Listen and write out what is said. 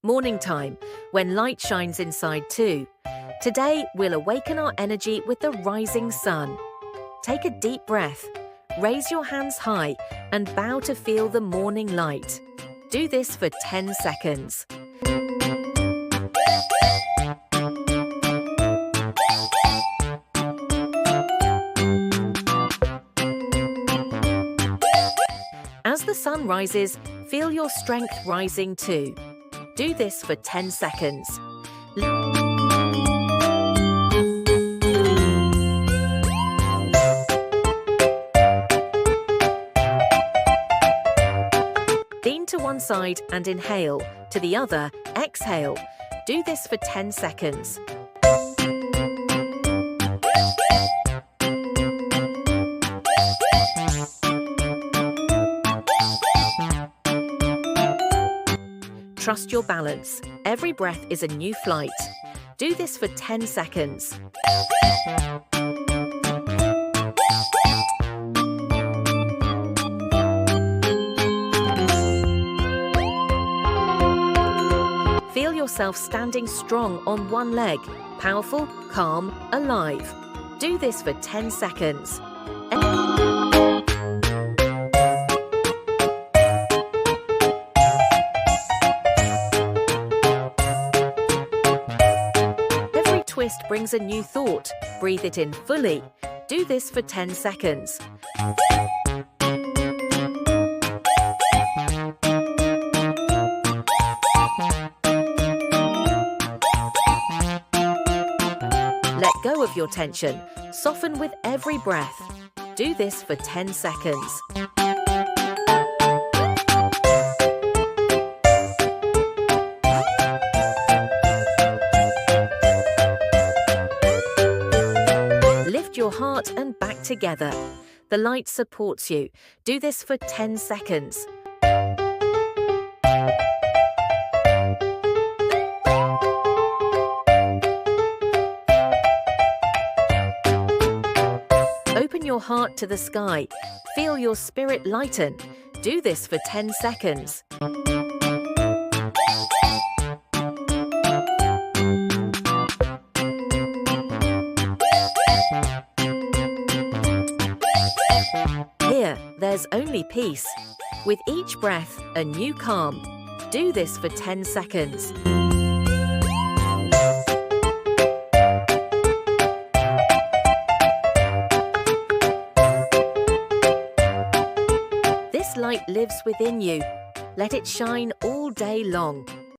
Morning time, when light shines inside too. Today, we'll awaken our energy with the rising sun. Take a deep breath, raise your hands high, and bow to feel the morning light. Do this for 10 seconds. As the sun rises, feel your strength rising too. Do this for 10 seconds. Lean to one side and inhale, to the other, exhale. Do this for 10 seconds. Trust your balance. Every breath is a new flight. Do this for 10 seconds. Feel yourself standing strong on one leg, powerful, calm, alive. Do this for 10 seconds. Every twist brings a new thought. Breathe it in fully. Do this for 10 seconds. Let go of your tension. Soften with every breath. Do this for 10 seconds. Lift your heart and back together. The light supports you. Do this for 10 seconds. Open your heart to the sky. Feel your spirit lighten. Do this for 10 seconds. Here, there's only peace. With each breath, a new calm. Do this for 10 seconds. This light lives within you. Let it shine all day long.